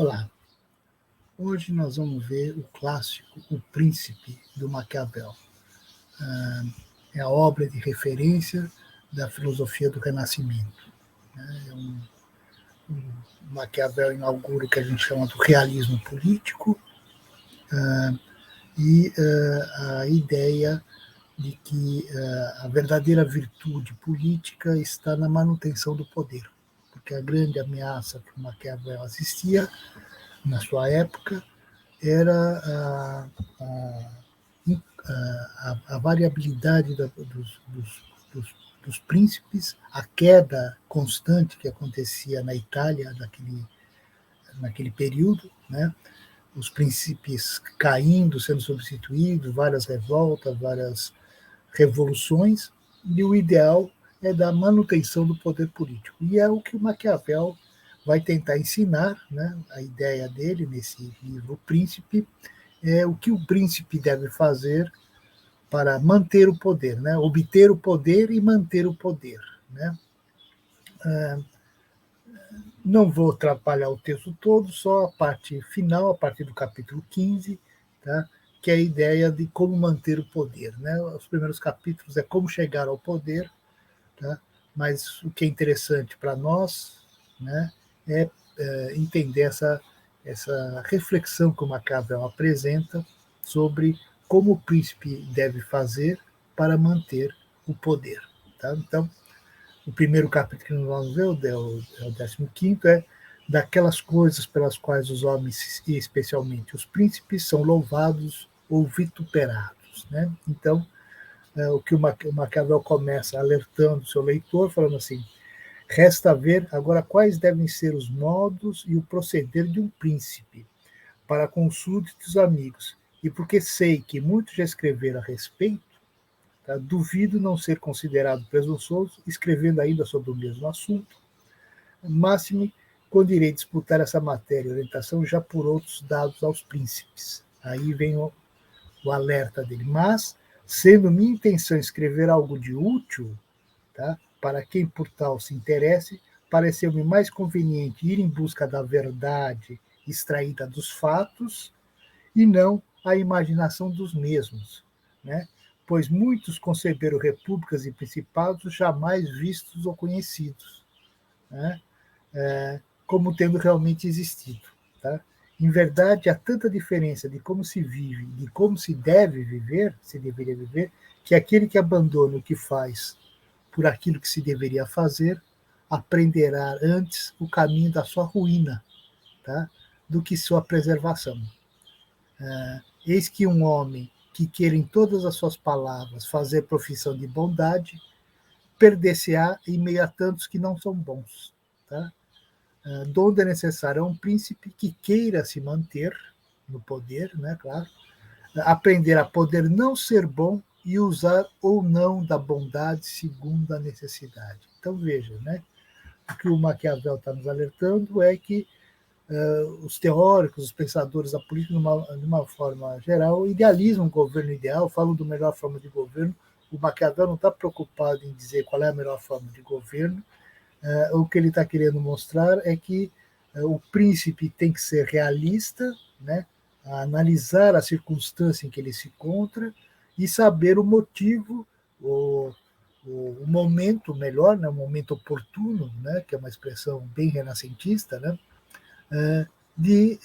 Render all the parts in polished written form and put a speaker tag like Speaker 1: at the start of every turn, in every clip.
Speaker 1: Olá, hoje nós vamos ver o clássico O Príncipe, do Maquiavel. É a obra de referência da filosofia do Renascimento. Maquiavel inaugura o que a gente chama do realismo político e a ideia de que a verdadeira virtude política está na manutenção do poder, porque a grande ameaça que o Maquiavel assistia na sua época era a variabilidade dos príncipes, a queda constante que acontecia na Itália naquele período, né? Os príncipes caindo, sendo substituídos, várias revoltas, várias revoluções, e o ideal é da manutenção do poder político. E é o que o Maquiavel vai tentar ensinar, né? A ideia dele nesse livro, O Príncipe, é o que o príncipe deve fazer para manter o poder, né? Obter o poder e manter o poder, né? Não vou atrapalhar o texto todo, só a parte final, a partir do capítulo 15, tá? Que é a ideia de como manter o poder, né? Os primeiros capítulos é como chegar ao poder, tá? Mas o que é interessante para nós, né, é entender essa reflexão que o Maquiavel apresenta sobre como o príncipe deve fazer para manter o poder. Tá? Então, o primeiro capítulo que nós vamos ver, é o 15º, é daquelas coisas pelas quais os homens, e especialmente os príncipes, são louvados ou vituperados. Né? Então, o que o Maquiavel começa alertando o seu leitor, falando assim: resta ver agora quais devem ser os modos e o proceder de um príncipe para com os súditos amigos, e porque sei que muitos já escreveram a respeito, tá, duvido não ser considerado presunçoso, escrevendo ainda sobre o mesmo assunto, máxime quando irei disputar essa matéria e orientação já por outros dados aos príncipes. Aí vem o alerta dele. Mas, sendo minha intenção escrever algo de útil, tá, para quem por tal se interesse, pareceu-me mais conveniente ir em busca da verdade extraída dos fatos e não a imaginação dos mesmos, né? Pois muitos conceberam repúblicas e principados jamais vistos ou conhecidos, né? Como tendo realmente existido. Tá? Em verdade, há tanta diferença de como se vive e de como se deve viver, se deveria viver, que aquele que abandona o que faz por aquilo que se deveria fazer, aprenderá antes o caminho da sua ruína, tá? Do que sua preservação. Eis que um homem que queira em todas as suas palavras fazer profissão de bondade, perder-se-á em meio a tantos que não são bons. Tá? Donde é necessário um príncipe que queira se manter no poder, né, claro, aprender a poder não ser bom e usar ou não da bondade segundo a necessidade. Então veja, né, o que o Maquiavel está nos alertando é que os teóricos, os pensadores da política, de uma forma geral, idealizam um governo ideal, falam da melhor forma de governo. O Maquiavel não está preocupado em dizer qual é a melhor forma de governo. O que ele está querendo mostrar é que o príncipe tem que ser realista, né, analisar a circunstância em que ele se encontra e saber o motivo, o momento melhor, né, o momento oportuno, né, que é uma expressão bem renascentista, né, de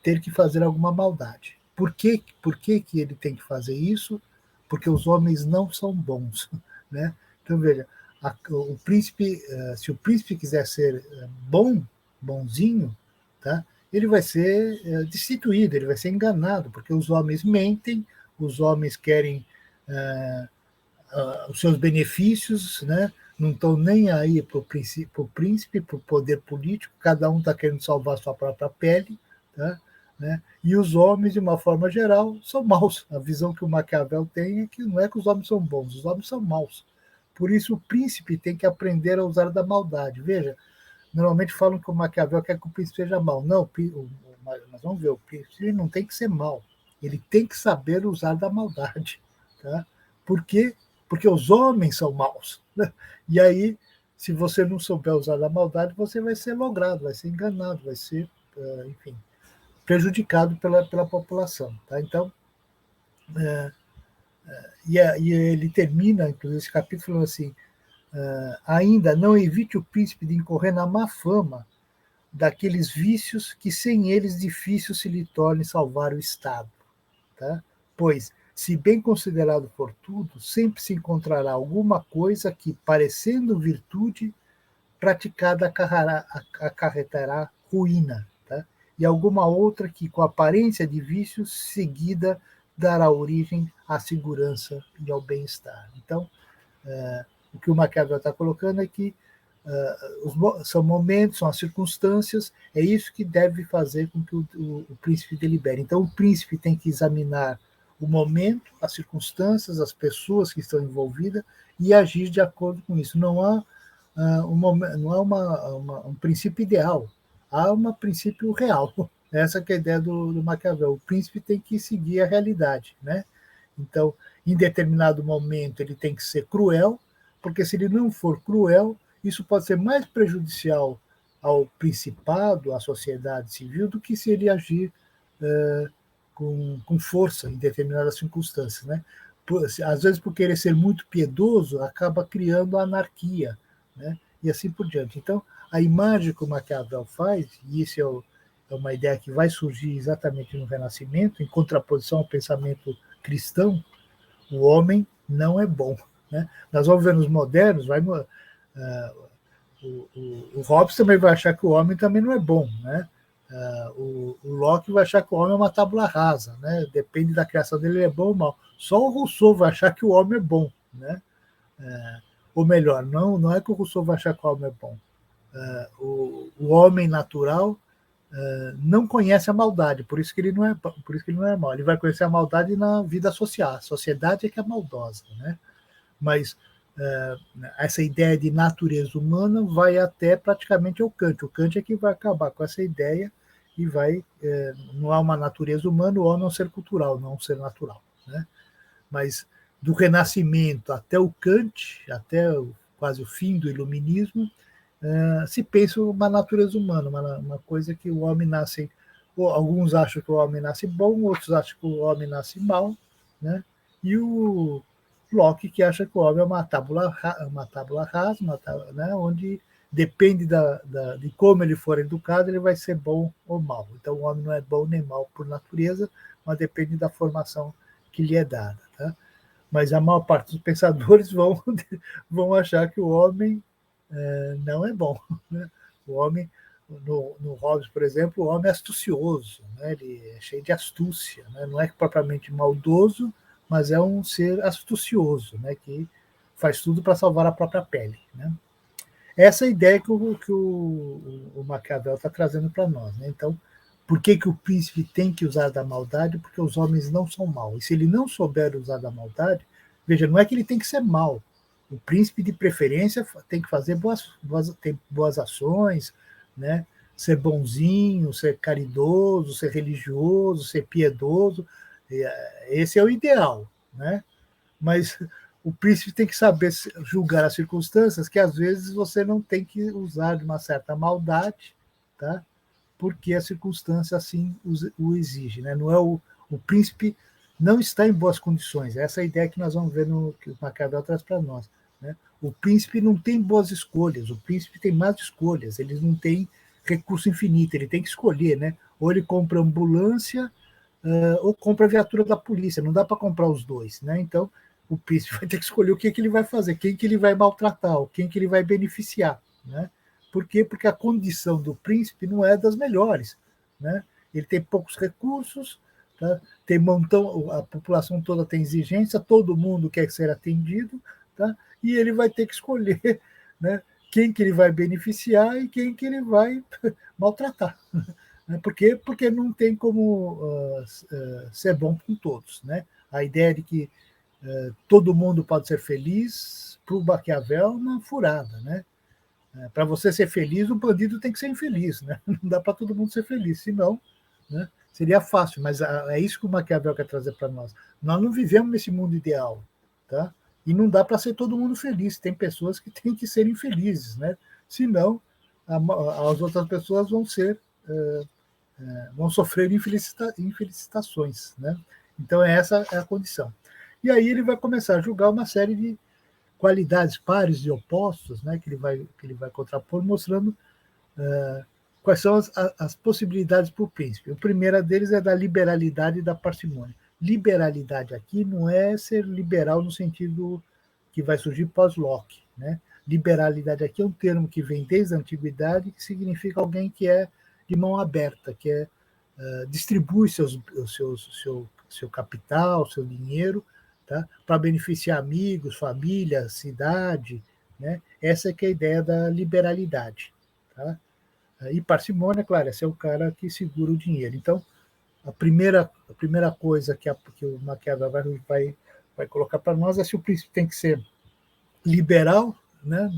Speaker 1: ter que fazer alguma maldade. Por que ele tem que fazer isso? Porque os homens não são bons. Né? Então, veja, o príncipe, se o príncipe quiser ser bonzinho, tá? Ele vai ser destituído, ele vai ser enganado, porque os homens mentem, os homens querem os seus benefícios, né? Não estão nem aí para o príncipe, para o poder político, cada um está querendo salvar a sua própria pele, tá? Né? E os homens, de uma forma geral, são maus. A visão que o Maquiavel tem é que não é que os homens são bons, os homens são maus. Por isso o príncipe tem que aprender a usar da maldade. Veja, normalmente falam que o Maquiavel quer que o príncipe seja mau. Não, nós vamos ver, o príncipe não tem que ser mau. Ele tem que saber usar da maldade. Tá? Por quê? Porque os homens são maus. Né? E aí se você não souber usar da maldade, você vai ser logrado, vai ser enganado, vai ser, enfim, prejudicado pela população. Tá? Então, e ele termina, inclusive, esse capítulo falando assim: ainda não evite o príncipe de incorrer na má fama daqueles vícios que sem eles difícil se lhe torne salvar o Estado. Tá? Pois, se bem considerado por tudo, sempre se encontrará alguma coisa que, parecendo virtude, praticada acarretará ruína, tá? E alguma outra que, com aparência de vício, seguida dará origem à segurança e ao bem-estar. Então, o que o Maquiavel está colocando é que são momentos, são as circunstâncias, é isso que deve fazer com que o príncipe delibere. Então, o príncipe tem que examinar o momento, as circunstâncias, as pessoas que estão envolvidas e agir de acordo com isso. Não há não há um princípio ideal, há um princípio real. Essa que é a ideia do Maquiavel. O príncipe tem que seguir a realidade, né? Então, em determinado momento, ele tem que ser cruel, porque se ele não for cruel, isso pode ser mais prejudicial ao principado, à sociedade civil, do que se ele agir com força em determinadas circunstâncias, né? Às vezes, por querer ser muito piedoso, acaba criando anarquia, né? E assim por diante. Então, a imagem que o Maquiavel faz, e isso é uma ideia que vai surgir exatamente no Renascimento, em contraposição ao pensamento cristão, o homem não é bom. Né? Nós vamos ver nos modernos, o Hobbes também vai achar que o homem também não é bom. Né? O Locke vai achar que o homem é uma tábula rasa. Né? Depende da criação dele, ele é bom ou mal. Só o Rousseau vai achar que o homem é bom. Né? Ou melhor, não é que o Rousseau vai achar que o homem é bom. O homem natural não conhece a maldade, por isso que ele não é mau. Ele vai conhecer a maldade na vida social. A sociedade é que é maldosa, né? Mas essa ideia de natureza humana vai até praticamente ao Kant. O Kant é que vai acabar com essa ideia e vai não há uma natureza humana, o homem é um ser cultural, não um ser natural, né? Mas do Renascimento até o Kant, até quase o fim do Iluminismo, se pensa uma natureza humana, uma coisa que o homem nasce. Alguns acham que o homem nasce bom, outros acham que o homem nasce mal, né? E o Locke que acha que o homem é uma tábula rasa, né? Onde depende de como ele for educado, ele vai ser bom ou mal. Então o homem não é bom nem mal por natureza, mas depende da formação que lhe é dada. Tá? Mas a maior parte dos pensadores vão achar que o homem não é bom. Né? O homem, no Hobbes, por exemplo, o homem é astucioso, né? Ele é cheio de astúcia, né? Não é propriamente maldoso, mas é um ser astucioso, né? Que faz tudo para salvar a própria pele. Né? Essa é a ideia que o Maquiavel está trazendo para nós. Né? Então, por que o príncipe tem que usar da maldade? Porque os homens não são maus. E se ele não souber usar da maldade, veja, não é que ele tem que ser mau. O príncipe, de preferência, tem que fazer boas ações, né? Ser bonzinho, ser caridoso, ser religioso, ser piedoso. Esse é o ideal. Né? Mas o príncipe tem que saber julgar as circunstâncias, que às vezes você não tem que usar de uma certa maldade, tá? Porque a circunstância assim o exige. Né? Não é o príncipe não está em boas condições. Essa é a ideia que nós vamos ver que o Maquiavel traz para nós. Né? O príncipe não tem boas escolhas, o príncipe tem más escolhas, ele não tem recurso infinito, ele tem que escolher. Né? Ou ele compra ambulância, ou compra a viatura da polícia, não dá para comprar os dois. Né? Então, o príncipe vai ter que escolher o que ele vai fazer, quem que ele vai maltratar, quem que ele vai beneficiar. Né? Por quê? Porque a condição do príncipe não é das melhores. Né? Ele tem poucos recursos, tá? Tem montão, a população toda tem exigência, todo mundo quer ser atendido, tá? E ele vai ter que escolher, né, quem que ele vai beneficiar e quem que ele vai maltratar. Por quê? Porque não tem como ser bom com todos. Né? A ideia de que todo mundo pode ser feliz, para o Maquiavel, é uma furada. Né? Para você ser feliz, o bandido tem que ser infeliz. Né? Não dá para todo mundo ser feliz, senão, né, seria fácil. Mas é isso que o Maquiavel quer trazer para nós. Nós não vivemos nesse mundo ideal. Tá? E não dá para ser todo mundo feliz. Tem pessoas que têm que ser infelizes, né? Senão, as outras pessoas vão sofrer infelicitações, né? Então, essa é a condição. E aí ele vai começar a julgar uma série de qualidades pares e opostos, né, que ele vai contrapor, mostrando quais são as possibilidades para o príncipe. A primeira deles é da liberalidade e da parcimônia. Liberalidade aqui não é ser liberal no sentido que vai surgir pós-Locke, né? Liberalidade aqui é um termo que vem desde a antiguidade, que significa alguém que é de mão aberta, que distribui seu capital, seu dinheiro, tá? Para beneficiar amigos, família, cidade, né? Essa é que é a ideia da liberalidade, tá? E parcimônia, claro, esse é o cara que segura o dinheiro. Então, a primeira coisa que o Maquiavel vai colocar para nós é se o príncipe tem que ser liberal, né?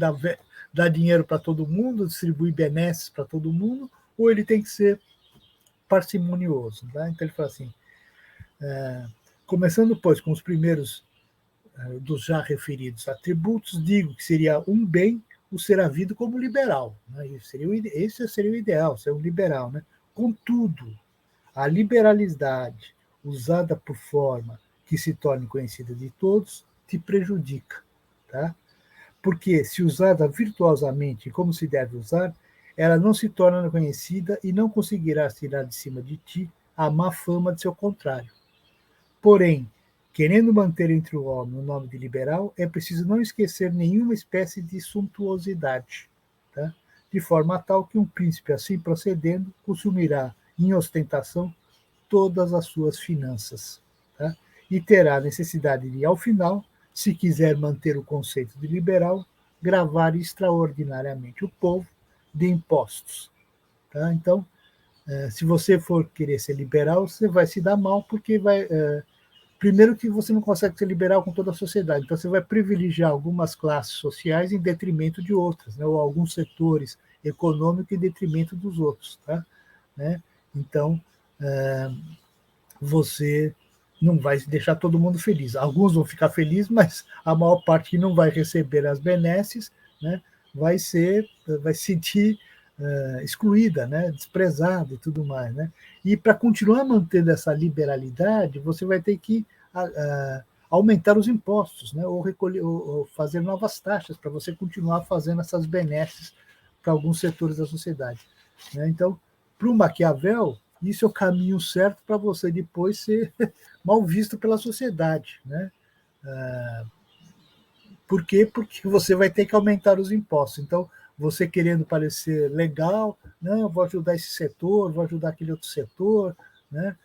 Speaker 1: Dar dinheiro para todo mundo, distribuir benesses para todo mundo, ou ele tem que ser parcimonioso. Tá? Então ele fala assim, começando, pois, com os primeiros dos já referidos atributos, digo que seria um bem o ser havido como liberal. Né? Esse seria o ideal, ser um liberal. Né? Contudo, a liberalidade usada por forma que se torne conhecida de todos te prejudica. Tá? Porque, se usada virtuosamente como se deve usar, ela não se torna conhecida e não conseguirás tirar de cima de ti a má fama de seu contrário. Porém, querendo manter entre o homem o nome de liberal, é preciso não esquecer nenhuma espécie de suntuosidade, tá? De forma tal que um príncipe, assim procedendo, consumirá em ostentação todas as suas finanças, tá? E terá necessidade de, ao final, se quiser manter o conceito de liberal, gravar extraordinariamente o povo de impostos. Tá? Então, se você for querer ser liberal, você vai se dar mal, porque primeiro que você não consegue ser liberal com toda a sociedade, então você vai privilegiar algumas classes sociais em detrimento de outras, né? Ou alguns setores econômicos em detrimento dos outros. Tá? Né? Então, você não vai deixar todo mundo feliz. Alguns vão ficar felizes, mas a maior parte que não vai receber as benesses, né, vai se sentir excluída, né, desprezada e tudo mais. Né? E para continuar mantendo essa liberalidade, você vai ter que aumentar os impostos, né, ou fazer novas taxas para você continuar fazendo essas benesses para alguns setores da sociedade. Né? Então, para o Maquiavel, isso é o caminho certo para você depois ser mal visto pela sociedade. Né? Por quê? Porque você vai ter que aumentar os impostos. Então, você querendo parecer legal, não, vou ajudar esse setor, vou ajudar aquele outro setor. Né?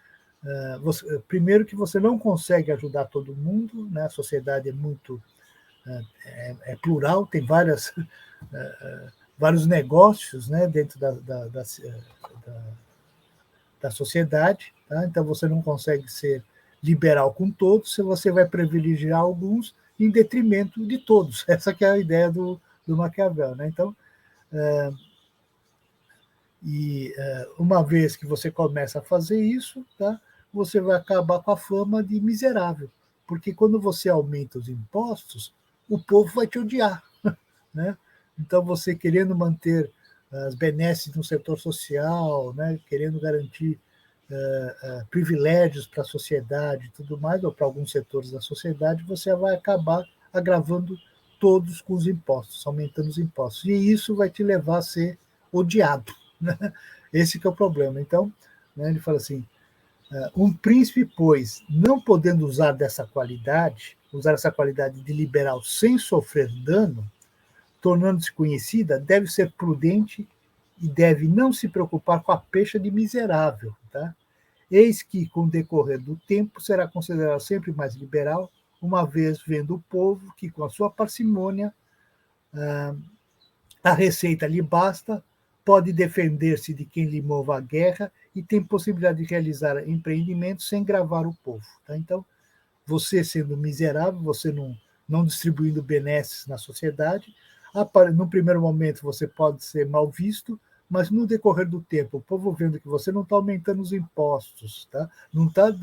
Speaker 1: Primeiro que você não consegue ajudar todo mundo, né? A sociedade é muito plural, tem vários negócios, né, dentro da sociedade, tá? Então você não consegue ser liberal com todos, se você vai privilegiar alguns em detrimento de todos. Essa que é a ideia do Maquiavel. Né? Então, uma vez que você começa a fazer isso, tá? Você vai acabar com a fama de miserável, porque quando você aumenta os impostos, o povo vai te odiar. Né? Então, você querendo manter as benesses no setor social, né? Querendo garantir privilégios para a sociedade e tudo mais, ou para alguns setores da sociedade, você vai acabar agravando todos com os impostos, aumentando os impostos. E isso vai te levar a ser odiado. Né? Esse que é o problema. Então, né, ele fala assim, um príncipe, pois, não podendo usar essa qualidade de liberal sem sofrer dano, tornando-se conhecida, deve ser prudente e deve não se preocupar com a pecha de miserável. Tá? Eis que, com o decorrer do tempo, será considerado sempre mais liberal, uma vez vendo o povo que, com a sua parcimônia, a receita lhe basta, pode defender-se de quem lhe mova a guerra e tem possibilidade de realizar empreendimentos sem gravar o povo. Tá? Então, você sendo miserável, você não distribuindo benesses na sociedade, no primeiro momento você pode ser mal visto, mas no decorrer do tempo, o povo vendo que você não está aumentando os impostos, tá? Não está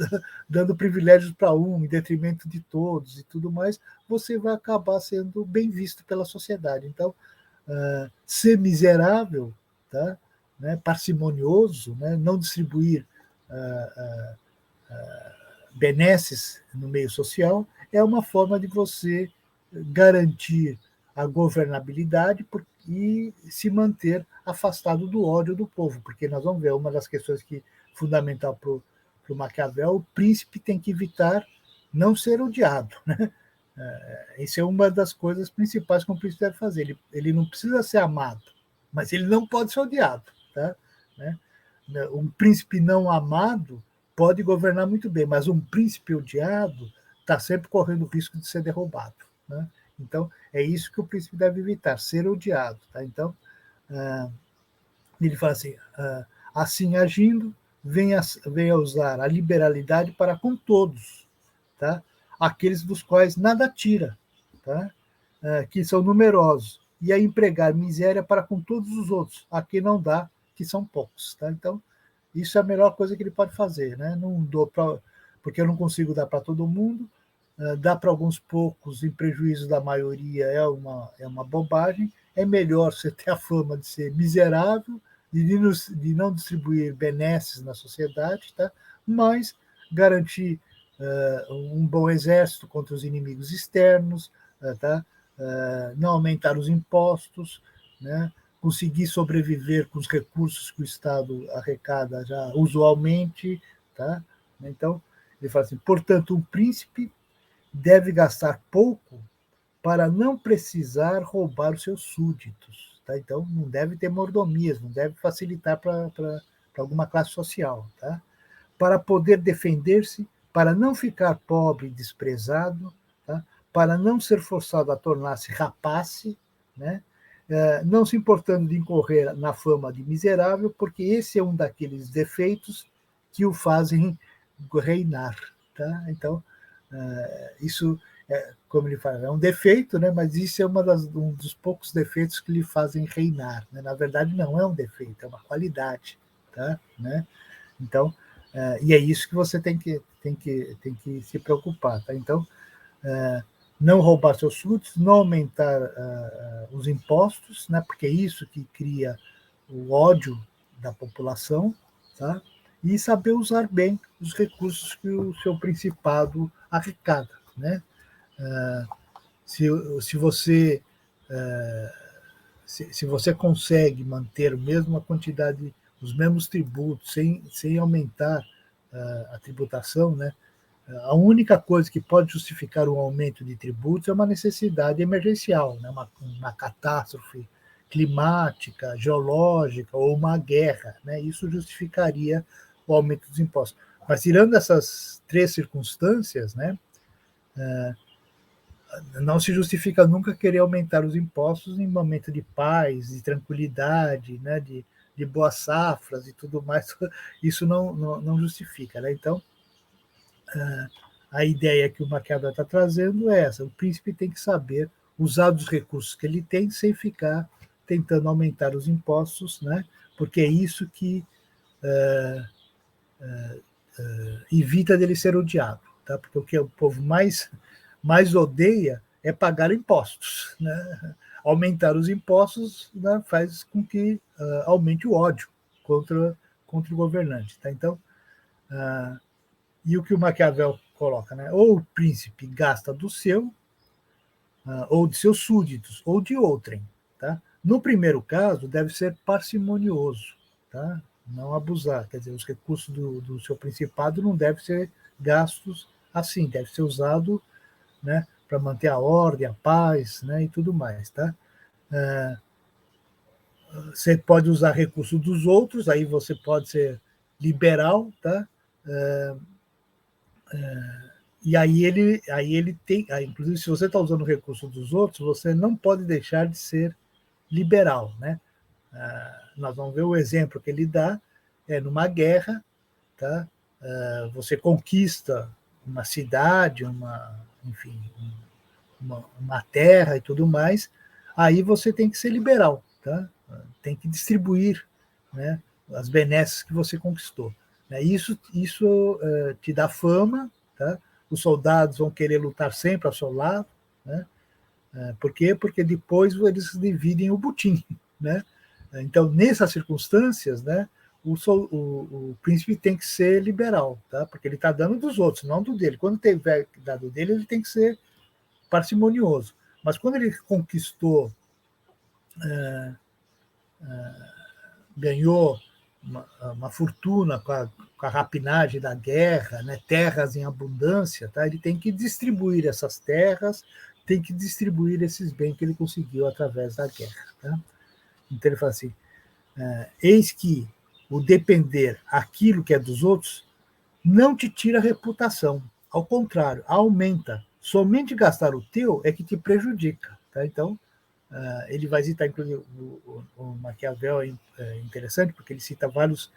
Speaker 1: dando privilégios para um em detrimento de todos e tudo mais, você vai acabar sendo bem visto pela sociedade. Então, ser miserável, tá? Né, parcimonioso, né, não distribuir benesses no meio social, é uma forma de você garantir a governabilidade e se manter afastado do ódio do povo, porque nós vamos ver uma das questões que fundamental para o Maquiavel, o príncipe tem que evitar não ser odiado, né? Isso é uma das coisas principais que um príncipe deve fazer. Ele não precisa ser amado, mas ele não pode ser odiado, tá? Né? Um príncipe não amado pode governar muito bem, mas um príncipe odiado está sempre correndo o risco de ser derrubado, né? Então, é isso que o príncipe deve evitar, ser odiado, tá? Então, ele fala assim, assim agindo, venha usar a liberalidade para com todos, tá? Aqueles dos quais nada tira, tá? Que são numerosos, e a empregar miséria para com todos os outros, a quem não dá, que são poucos, tá? Então, isso é a melhor coisa que ele pode fazer, né? Não dou porque eu não consigo dar para todo mundo, dar para alguns poucos em prejuízo da maioria é uma bobagem. É melhor você ter a fama de ser miserável, de não distribuir benesses na sociedade, tá? Mas garantir um bom exército contra os inimigos externos, tá? Não aumentar os impostos, né? Conseguir sobreviver com os recursos que o Estado arrecada já usualmente, tá? Então, ele fala assim, portanto, um príncipe deve gastar pouco para não precisar roubar os seus súditos, tá? Então, não deve ter mordomias, não deve facilitar para alguma classe social, tá? Para poder defender-se, para não ficar pobre e desprezado, tá? Para não ser forçado a tornar-se rapace, né? Não se importando de incorrer na fama de miserável, porque esse é um daqueles defeitos que o fazem reinar, tá? Então, isso, como ele fala, é um defeito, né? Mas isso é um dos poucos defeitos que lhe fazem reinar, né? Na verdade, não é um defeito, é uma qualidade, tá? Né? Então, e é isso que você tem que se preocupar, tá? Então, não roubar seus súditos, não aumentar os impostos, né? Porque é isso que cria o ódio da população, tá? E saber usar bem os recursos que o seu principado arrecada, né? Se você se você consegue manter a mesma quantidade, os mesmos tributos, sem aumentar a tributação, né? A única coisa que pode justificar um aumento de tributos é uma necessidade emergencial, né? Uma catástrofe climática, geológica ou uma guerra, né? Isso justificaria o aumento dos impostos. Mas tirando essas três circunstâncias, né? Não se justifica nunca querer aumentar os impostos em momento de paz, de tranquilidade, né? De boas safras e tudo mais. Isso não justifica, né? Então, a ideia que o Maquiavel está trazendo é essa: o príncipe tem que saber usar os recursos que ele tem sem ficar tentando aumentar os impostos, né? Porque é isso que evita dele ser odiado, tá? Porque o que o povo mais odeia é pagar impostos, né? Aumentar os impostos, né, faz com que aumente o ódio contra o governante, tá? Então, e o que o Maquiavel coloca, né? Ou o príncipe gasta do seu, ou de seus súditos, ou de outrem, tá? No primeiro caso, deve ser parcimonioso, tá? Não abusar, quer dizer, os recursos do seu principado não devem ser gastos assim, deve ser usado, né, para manter a ordem, a paz, né, e tudo mais, tá? Você pode usar recursos dos outros, aí você pode ser liberal, tá? E aí ele tem, inclusive, se você está usando o recurso dos outros, você não pode deixar de ser liberal, né? Nós vamos ver o exemplo que ele dá, numa guerra, tá? Você conquista uma cidade, enfim, uma terra e tudo mais, aí você tem que ser liberal, tá? Tem que distribuir, né, as benesses que você conquistou. Isso te dá fama, tá? Os soldados vão querer lutar sempre ao seu lado, né? Por quê? Porque depois eles dividem o butim, né? Então, nessas circunstâncias, né, o príncipe tem que ser liberal, tá? Porque ele está dando dos outros, não do dele. Quando tiver dado dele, ele tem que ser parcimonioso. Mas quando ele conquistou, ganhou uma fortuna com a rapinagem da guerra, né, terras em abundância, tá? Ele tem que distribuir essas terras, tem que distribuir esses bens que ele conseguiu através da guerra. Tá? Então ele fala assim, eis que o depender aquilo que é dos outros não te tira a reputação, ao contrário, aumenta. Somente gastar o teu é que te prejudica. Tá? Então, ele vai citar, inclusive, o Maquiavel é interessante, porque ele cita vários.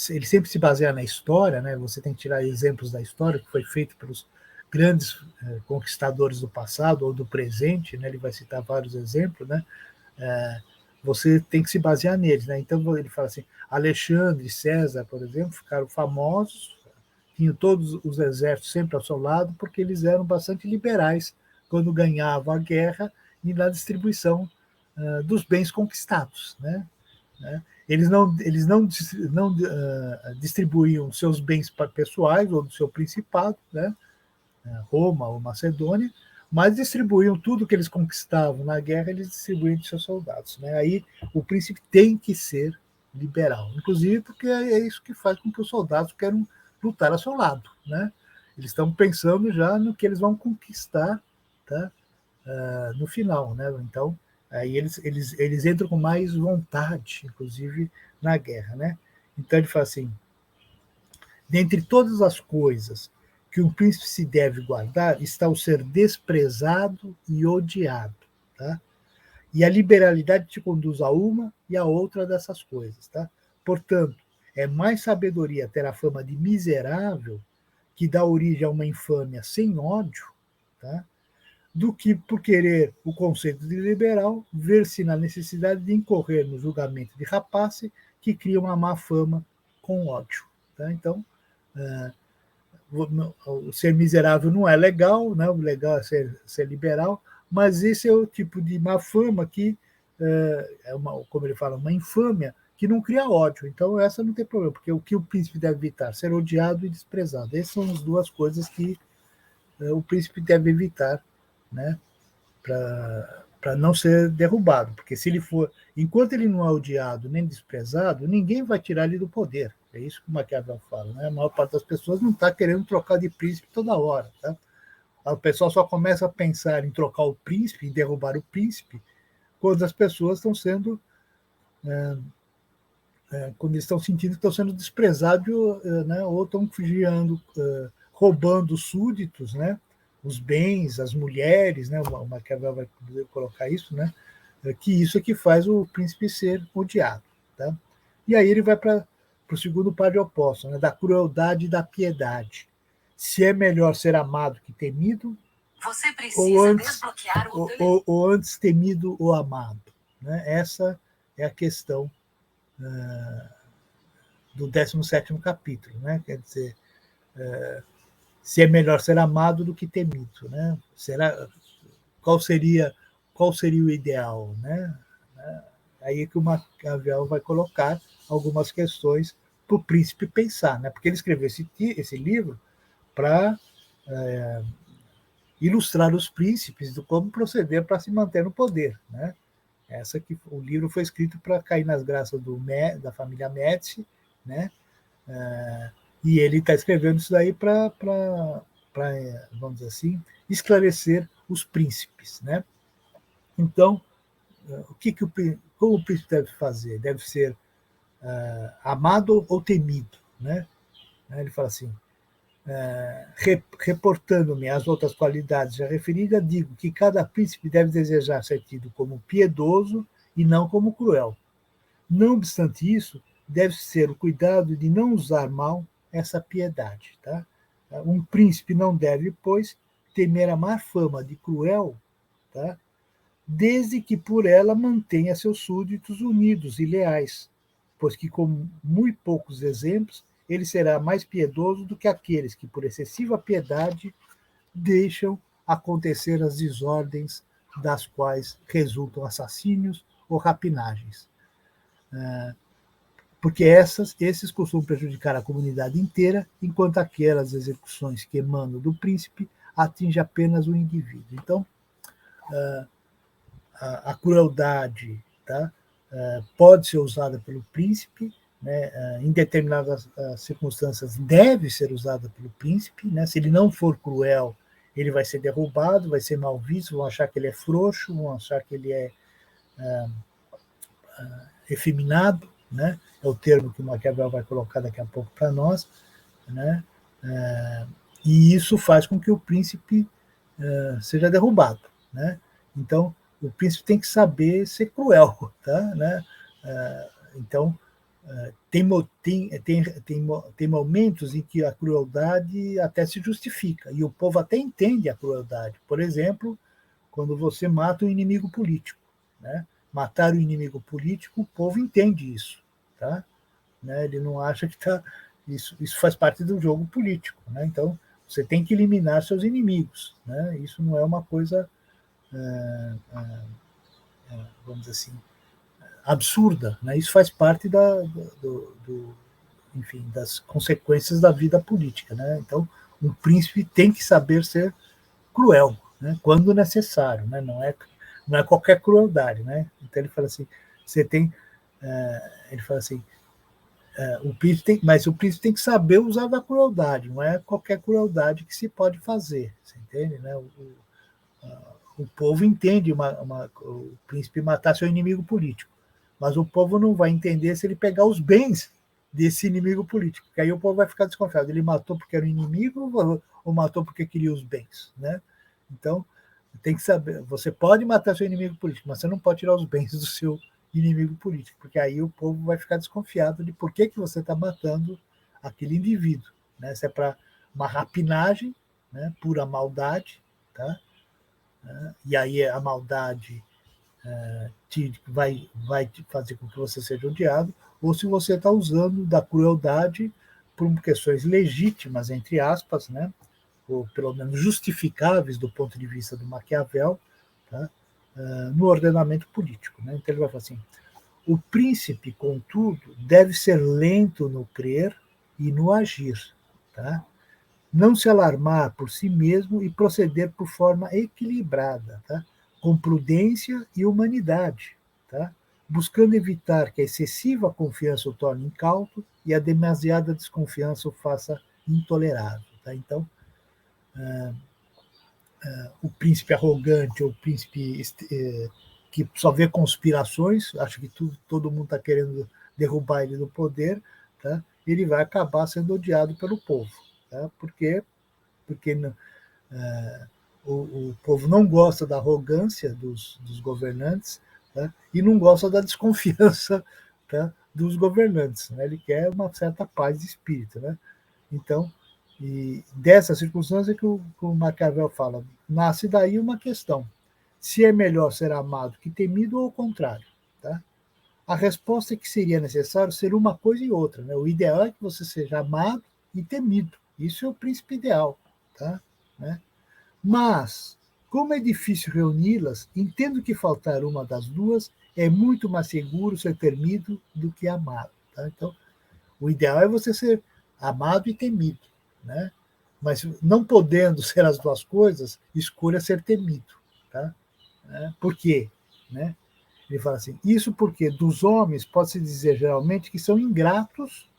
Speaker 1: Ele sempre se baseia na história, né? Você tem que tirar exemplos da história, que foi feito pelos grandes conquistadores do passado ou do presente, né? Ele vai citar vários exemplos, né? Você tem que se basear neles, né? Então ele fala assim: Alexandre e César, por exemplo, ficaram famosos, tinham todos os exércitos sempre ao seu lado, porque eles eram bastante liberais quando ganhavam a guerra e na distribuição dos bens conquistados, né? Eles não distribuíam seus bens pessoais ou do seu principado, né? Roma ou Macedônia, mas distribuíam tudo que eles conquistavam na guerra, eles distribuíam de seus soldados. Né? Aí o príncipe tem que ser liberal, inclusive porque é isso que faz com que os soldados queiram lutar ao seu lado. Né? Eles estão pensando já no que eles vão conquistar, tá? No final. Né? Então, aí eles entram com mais vontade, inclusive, na guerra. Né? Então ele fala assim, dentre todas as coisas que um príncipe se deve guardar está o ser desprezado e odiado. Tá? E a liberalidade te conduz a uma e a outra dessas coisas. Tá? Portanto, é mais sabedoria ter a fama de miserável, que dá origem a uma infâmia sem ódio, tá? Do que, por querer o conceito de liberal, ver-se na necessidade de incorrer no julgamento de rapace que cria uma má fama com ódio. Tá? Então, ser miserável não é legal, né? O legal é ser liberal, mas esse é o tipo de má fama que como ele fala, uma infâmia que não cria ódio. Então essa não tem problema, porque o que o príncipe deve evitar? Ser odiado e desprezado. Essas são as duas coisas que o príncipe deve evitar, né? Para não ser derrubado, porque se ele for, enquanto ele não é odiado nem desprezado, ninguém vai tirar ele do poder. É isso que o Maquiavel fala, né? A maior parte das pessoas não está querendo trocar de príncipe toda hora, tá? O pessoal só começa a pensar em trocar o príncipe, em derrubar o príncipe, quando as pessoas estão sendo, quando eles estão sentindo que estão sendo desprezados, né? Ou estão fugiando, roubando os súditos, né? Os bens, as mulheres, né? O Maquiavel vai colocar isso, né? Que isso é que faz o príncipe ser odiado. Tá? E aí ele vai para o segundo par de opostos, né? Da crueldade e da piedade. Se é melhor ser amado que temido,
Speaker 2: você precisa desbloquear
Speaker 1: ou antes temido ou amado. Né? Essa é a questão do 17º capítulo. Né? Quer dizer, se é melhor ser amado do que temido. Né? Qual seria o ideal? Né? Aí que o Maquiavel vai colocar algumas questões para o príncipe pensar, né? Porque ele escreveu esse livro para ilustrar os príncipes do como proceder para se manter no poder, né? O livro foi escrito para cair nas graças da família Médici, né? E ele está escrevendo isso daí para, vamos dizer assim, esclarecer os príncipes, né? Então, como o príncipe deve fazer? Deve ser amado ou temido, né? Ele fala assim, reportando-me às outras qualidades já referidas, digo que cada príncipe deve desejar ser tido como piedoso e não como cruel. Não obstante isso, deve ser o cuidado de não usar mal essa piedade. Tá? Um príncipe não deve, pois, temer a má fama de cruel, tá? Desde que por ela mantenha seus súditos unidos e leais, pois que com muito poucos exemplos ele será mais piedoso do que aqueles que, por excessiva piedade, deixam acontecer as desordens das quais resultam assassínios ou rapinagens. Porque esses costumam prejudicar a comunidade inteira, enquanto aquelas execuções que emanam do príncipe atingem apenas o indivíduo. Então, a crueldade, tá, pode ser usada pelo príncipe, né, em determinadas circunstâncias deve ser usada pelo príncipe, né, se ele não for cruel, ele vai ser derrubado, vai ser mal visto, vão achar que ele é frouxo, vão achar que ele é efeminado, né, é o termo que o Maquiavel vai colocar daqui a pouco para nós, né, e isso faz com que o príncipe seja derrubado, né. Então, o príncipe tem que saber ser cruel, tá, né. Então, tem momentos em que a crueldade até se justifica, e o povo até entende a crueldade. Por exemplo, quando você mata um inimigo político, né? Matar o inimigo político, o povo entende isso, tá? Né? Ele não acha que tá, isso faz parte do jogo político, né? Então, você tem que eliminar seus inimigos, né? Isso não é uma coisa, vamos dizer assim, absurda, né? Isso faz parte enfim, das consequências da vida política, né? Então, um príncipe tem que saber ser cruel, né? Quando necessário, né? Não é qualquer crueldade, né? Então ele fala assim, você tem, ele fala assim, mas o príncipe tem que saber usar da crueldade, não é qualquer crueldade que se pode fazer, você entende, né? O povo entende o príncipe matar seu inimigo político, mas o povo não vai entender se ele pegar os bens desse inimigo político, porque aí o povo vai ficar desconfiado. Ele matou porque era um inimigo ou matou porque queria os bens, né? Então, tem que saber. Você pode matar seu inimigo político, mas você não pode tirar os bens do seu inimigo político, porque aí o povo vai ficar desconfiado de por que você está matando aquele indivíduo, né? Se é para uma rapinagem, né? Pura maldade, tá? E aí a maldade vai fazer com que você seja odiado, ou se você está usando da crueldade por questões legítimas, entre aspas, né? Ou pelo menos justificáveis do ponto de vista do Maquiavel, tá? No ordenamento político. Né? Então ele vai falar assim, o príncipe, contudo, deve ser lento no crer e no agir, tá? Não se alarmar por si mesmo e proceder por forma equilibrada, tá? Com prudência e humanidade, tá? Buscando evitar que a excessiva confiança o torne incauto e a demasiada desconfiança o faça intolerável. Tá? Então, o príncipe arrogante, ou o príncipe que só vê conspirações, acha que todo mundo está querendo derrubar ele do poder, tá? Ele vai acabar sendo odiado pelo povo. Tá? Porque o povo não gosta da arrogância dos governantes, tá? E não gosta da desconfiança, tá? Dos governantes. Né? Ele quer uma certa paz de espírito. Né? Então, e dessa circunstância que o Maquiavel fala, nasce daí uma questão: se é melhor ser amado que temido ou o contrário. Tá? A resposta é que seria necessário ser uma coisa e outra. Né? O ideal é que você seja amado e temido. Isso é o príncipe ideal. Tá? Né? Mas, como é difícil reuni-las, entendo que faltar uma das duas é muito mais seguro ser temido do que amado. Tá? Então, o ideal é você ser amado e temido. Né? Mas não podendo ser as duas coisas, escolha ser temido. Tá? Por quê? Né? Ele fala assim, isso porque dos homens pode-se dizer geralmente que são ingratos,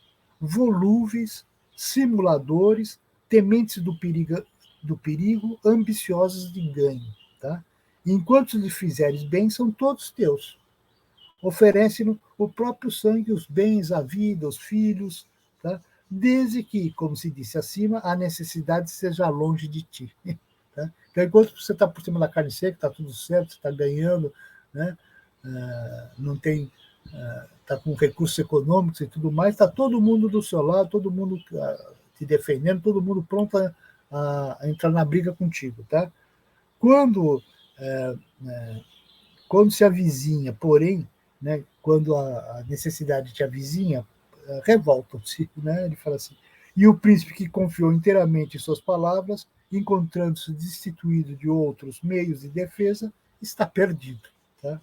Speaker 1: volúveis, simuladores, tementes do perigo, ambiciosos de ganho. Tá? Enquanto lhe fizeres bem, são todos teus. Oferece-no o próprio sangue, os bens, a vida, os filhos, tá? Desde que, como se disse acima, a necessidade seja longe de ti. Tá? Então, enquanto você está por cima da carne seca, está tudo certo, você está ganhando, né? Não tem, está com recursos econômicos e tudo mais, está todo mundo do seu lado, todo mundo te defendendo, todo mundo pronto a entrar na briga contigo. Tá? Quando, quando se avizinha, porém, né, quando a necessidade te avizinha, revoltam-se. Né? Ele fala assim, e o príncipe que confiou inteiramente em suas palavras encontrando-se destituído de outros meios de defesa, está perdido. Tá?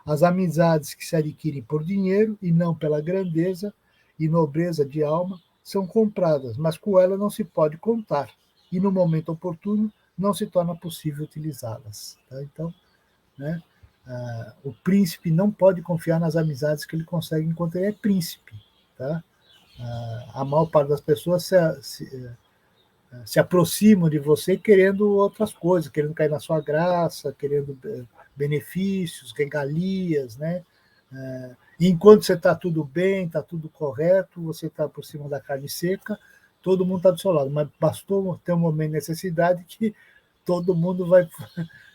Speaker 1: As amizades que se adquirem por dinheiro e não pela grandeza e nobreza de alma são compradas, mas com elas não se pode contar, e no momento oportuno não se torna possível utilizá-las. Tá? Então, né, o príncipe não pode confiar nas amizades que ele consegue enquanto ele é príncipe. Tá? A maior parte das pessoas se aproximam de você querendo outras coisas, querendo cair na sua graça, querendo benefícios, regalias, né? E enquanto você está tudo bem, está tudo correto, você está por cima da carne seca, todo mundo está do seu lado. Mas bastou ter um momento de necessidade que todo mundo vai,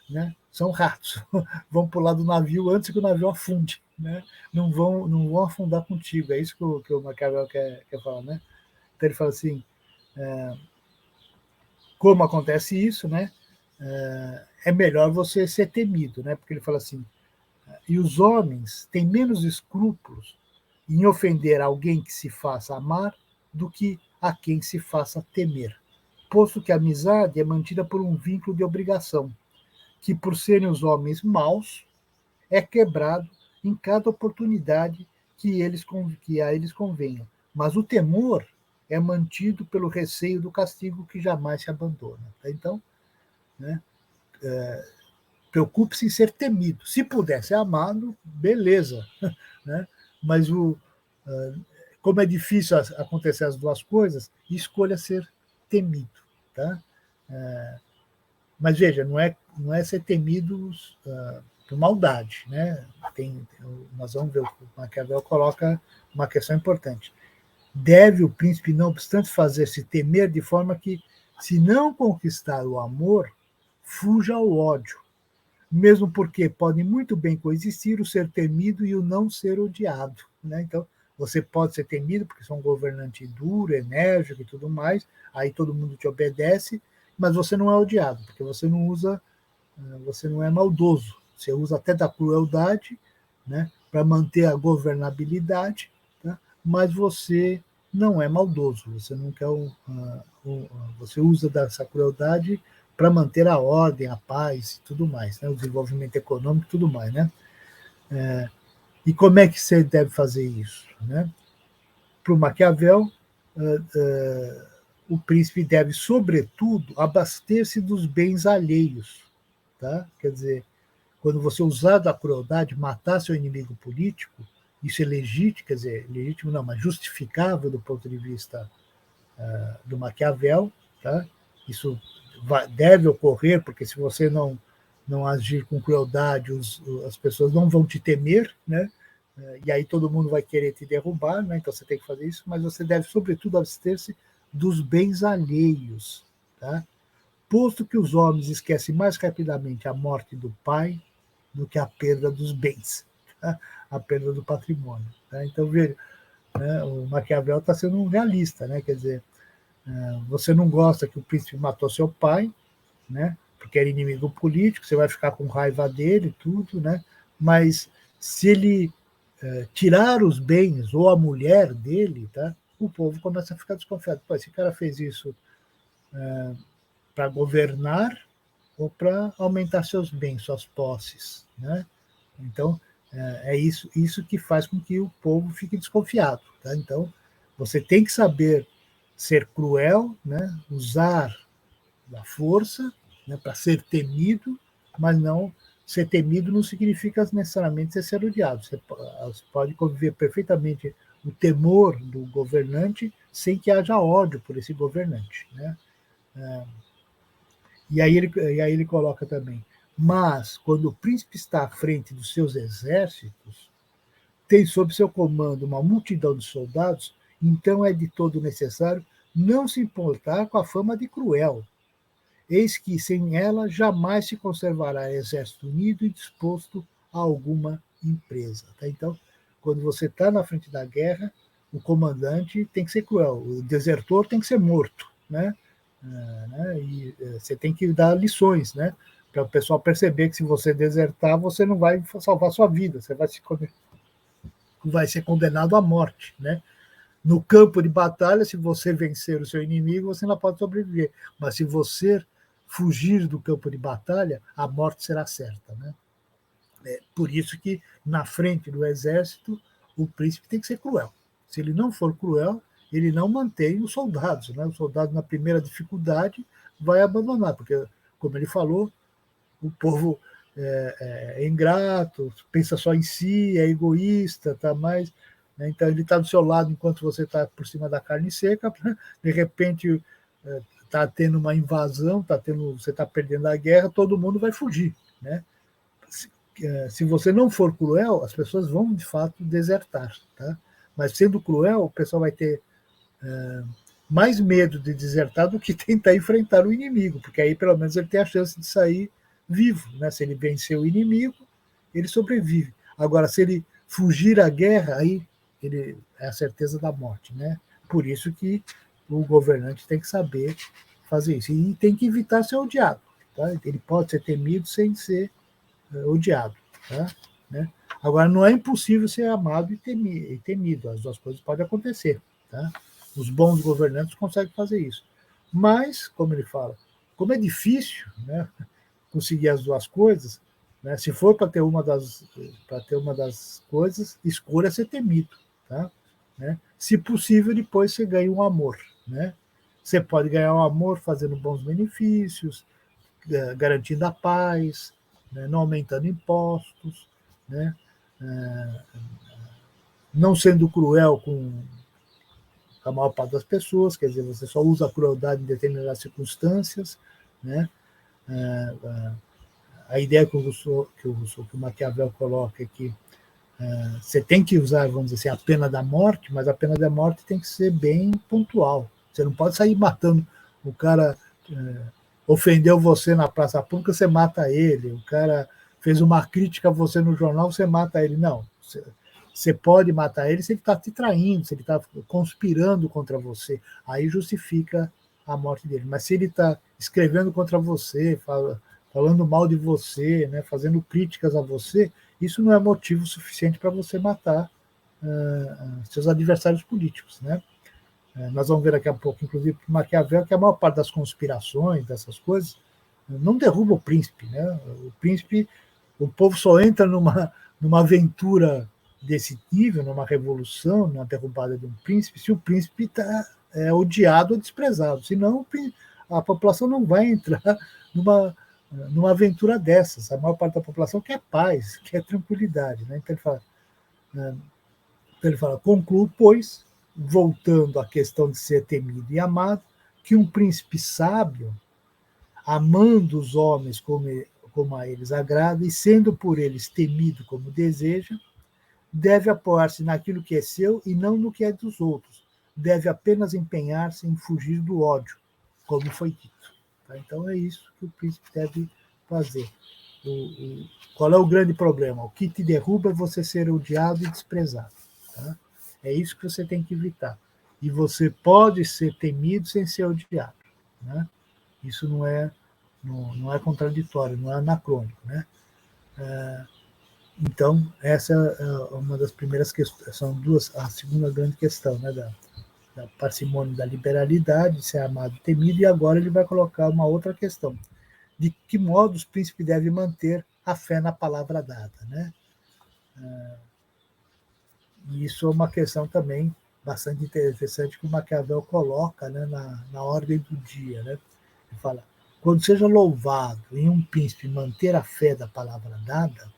Speaker 1: né? São ratos, vão pular do navio antes que o navio afunde, né? Não vão afundar contigo. É isso que o Maquiavel quer falar, né? Então ele fala assim, como acontece isso, né? É melhor você ser temido, né? Porque ele fala assim, e os homens têm menos escrúpulos em ofender alguém que se faça amar do que a quem se faça temer, posto que a amizade é mantida por um vínculo de obrigação, que por serem os homens maus, é quebrado em cada oportunidade que a eles convenha. Mas o temor é mantido pelo receio do castigo que jamais se abandona. Então, né, preocupe-se em ser temido. Se puder ser amado, beleza. Né? Mas como é difícil acontecer as duas coisas, escolha ser temido. Tá? Mas veja, não é ser temido por maldade. Né? Nós vamos ver, o Maquiavel coloca uma questão importante. Deve o príncipe, não obstante, fazer-se temer de forma que, se não conquistar o amor, fuja ao ódio, mesmo porque podem muito bem coexistir o ser temido e o não ser odiado. Né? Então, você pode ser temido porque você é um governante duro, enérgico e tudo mais, aí todo mundo te obedece, mas você não é odiado, porque você não é maldoso, você usa até da crueldade, né, para manter a governabilidade, tá? Mas você não é maldoso, você não quer você usa dessa crueldade para manter a ordem, a paz e tudo mais, né? O desenvolvimento econômico e tudo mais. Né? E como é que você deve fazer isso? Né? Para o Maquiavel, o príncipe deve, sobretudo, abaster-se dos bens alheios. Tá? Quer dizer, quando você usar da crueldade, matar seu inimigo político, isso é legítimo, quer dizer, legítimo não, mas justificável do ponto de vista do Maquiavel. Tá? Isso deve ocorrer, porque se você não agir com crueldade, as pessoas não vão te temer, né? E aí todo mundo vai querer te derrubar, né? Então você tem que fazer isso, mas você deve, sobretudo, abster-se dos bens alheios. Tá? Posto que os homens esquecem mais rapidamente a morte do pai do que a perda dos bens, tá? A perda do patrimônio. Tá? Então, veja, né? O Maquiavel está sendo um realista, né? Quer dizer, você não gosta que o príncipe matou seu pai, né? Porque era inimigo político, você vai ficar com raiva dele, tudo, né? Mas se ele tirar os bens ou a mulher dele, tá? O povo começa a ficar desconfiado. Pô, esse cara fez isso para governar ou para aumentar seus bens, suas posses, né? Então, é isso que faz com que o povo fique desconfiado. Tá? Então, você tem que saber ser cruel, né? Usar da força, né? Para ser temido, mas não ser temido não significa necessariamente você ser odiado. Você pode conviver perfeitamente o temor do governante sem que haja ódio por esse governante. Né? E aí ele coloca também, mas quando o príncipe está à frente dos seus exércitos, tem sob seu comando uma multidão de soldados, então é de todo necessário não se importar com a fama de cruel. Eis que sem ela jamais se conservará exército unido e disposto a alguma empresa. Tá? Então, quando você está na frente da guerra, o comandante tem que ser cruel, o desertor tem que ser morto, né? E você tem que dar lições, né? Para o pessoal perceber que se você desertar, você não vai salvar sua vida, você vai ser condenado à morte, né? No campo de batalha, se você vencer o seu inimigo, você não pode sobreviver. Mas se você fugir do campo de batalha, a morte será certa, né? Por isso que, na frente do exército, o príncipe tem que ser cruel. Se ele não for cruel, ele não mantém os soldados, né? O soldado, na primeira dificuldade, vai abandonar, porque, como ele falou, o povo é ingrato, pensa só em si, é egoísta, tá mais, né? Então ele está do seu lado enquanto você está por cima da carne seca, de repente está tendo uma invasão, você está perdendo a guerra, todo mundo vai fugir, né? Se você não for cruel, as pessoas vão de fato desertar, tá? Mas sendo cruel, o pessoal vai ter mais medo de desertar do que tentar enfrentar o inimigo, porque aí pelo menos ele tem a chance de sair vivo, né? Se ele vencer o inimigo, ele sobrevive. Agora, se ele fugir à guerra, aí ele é a certeza da morte, né? Por isso que o governante tem que saber fazer isso e tem que evitar ser odiado, tá? Ele pode ser temido sem ser odiado, tá? Né? Agora, não é impossível ser amado e temido, as duas coisas podem acontecer, tá? Os bons governantes conseguem fazer isso. Mas, como ele fala, como é difícil, né, conseguir as duas coisas, né, se for para ter uma das coisas, escolha ser temido, tá? Né? Se possível, depois você ganha um amor, né? Você pode ganhar um amor fazendo bons benefícios, garantindo a paz, né, não aumentando impostos, né, não sendo cruel com a maior parte das pessoas, quer dizer, você só usa a crueldade em determinadas circunstâncias, né? A ideia que o Maquiavel coloca é que você tem que usar, vamos dizer assim, a pena da morte, mas a pena da morte tem que ser bem pontual. Você não pode sair matando o cara. Ofendeu você na praça pública, você mata ele. O cara fez uma crítica a você no jornal, você mata ele. Não. Você pode matar ele se ele está te traindo, se ele está conspirando contra você. Aí justifica a morte dele. Mas se ele está escrevendo contra você, falando mal de você, né, fazendo críticas a você, isso não é motivo suficiente para você matar seus adversários políticos, né? Nós vamos ver daqui a pouco, inclusive, Maquiavel, que a maior parte das conspirações, dessas coisas, não derruba o príncipe, né? O príncipe, o povo só entra numa aventura desse nível, numa revolução, numa derrubada de um príncipe, se o príncipe está odiado ou desprezado. Senão, a população não vai entrar numa aventura dessas. A maior parte da população quer paz, quer tranquilidade, né? Então ele fala, concluo, pois, voltando à questão de ser temido e amado, que um príncipe sábio, amando os homens como a eles agrada e sendo por eles temido como deseja, deve apoiar-se naquilo que é seu e não no que é dos outros. Deve apenas empenhar-se em fugir do ódio, como foi dito. Tá? Então é isso que o príncipe deve fazer. Qual é o grande problema? O que te derruba é você ser odiado e desprezado. Tá? É isso que você tem que evitar. E você pode ser temido sem ser odiado. Né? Isso não é contraditório, não é anacrônico. Né? Então, essa é uma das primeiras questões. São duas. A segunda grande questão, né, da parcimônia, da liberalidade, ser amado e temido, e agora ele vai colocar uma outra questão. De que modo os príncipes devem manter a fé na palavra dada. Né? E isso é uma questão também bastante interessante que o Maquiavel coloca, né, na ordem do dia. Né? Ele fala, quando seja louvado em um príncipe manter a fé da palavra dada,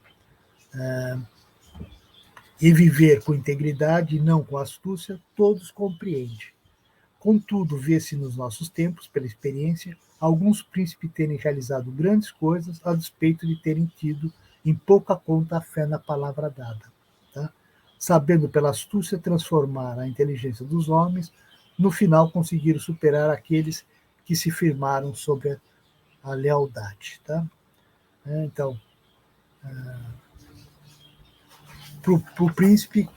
Speaker 1: e viver com integridade e não com astúcia, todos compreendem. Contudo, vê-se nos nossos tempos, pela experiência, alguns príncipes terem realizado grandes coisas a despeito de terem tido em pouca conta a fé na palavra dada. Tá? Sabendo pela astúcia transformar a inteligência dos homens, no final conseguiram superar aqueles que se firmaram sobre a lealdade. Tá? Então, para o príncipe,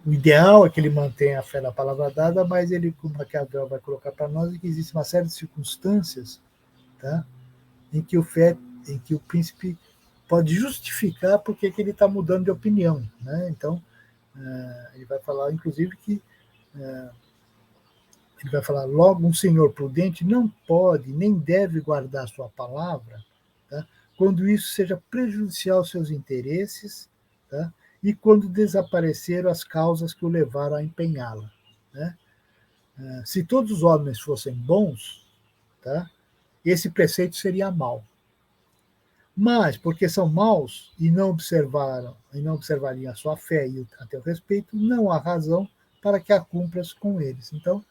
Speaker 1: o ideal é que ele mantenha a fé na palavra dada, mas ele, como Maquiavel vai colocar para nós, é que existe uma série de circunstâncias, tá, em que o príncipe pode justificar porque que ele está mudando de opinião. Né? Então, ele vai falar, inclusive, que ele vai falar, logo, um senhor prudente não pode nem deve guardar sua palavra, tá? Quando isso seja prejudicial aos seus interesses, tá? E quando desapareceram as causas que o levaram a empenhá-la, né? Se todos os homens fossem bons, tá? Esse preceito seria mau. Mas, porque são maus e não observariam a sua fé e a teu respeito, não há razão para que a cumpras com eles. Então,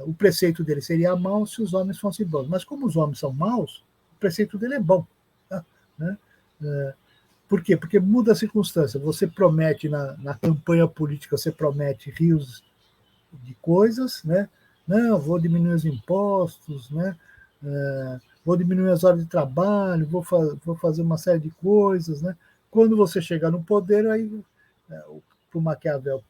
Speaker 1: o preceito dele seria mau se os homens fossem bons. Mas como os homens são maus, o preceito dele é bom. Tá? Né? Por quê? Porque muda a circunstância. Você promete na campanha política, você promete rios de coisas, né? Não, vou diminuir os impostos, né? Vou diminuir as horas de trabalho, vou fazer uma série de coisas, né? Quando você chegar no poder, aí para o Maquiavel,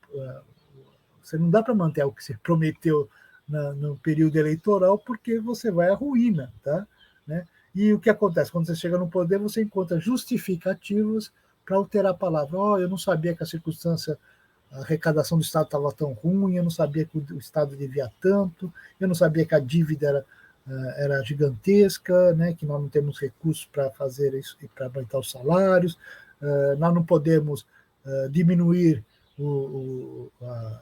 Speaker 1: você não dá para manter o que você prometeu no período eleitoral, porque você vai à ruína, tá? Né? E o que acontece? Quando você chega no poder, você encontra justificativas para alterar a palavra. Eu não sabia que a circunstância, a arrecadação do Estado estava tão ruim, eu não sabia que o Estado devia tanto, eu não sabia que a dívida era gigantesca, né, que nós não temos recursos para fazer isso, para aumentar os salários, nós não podemos diminuir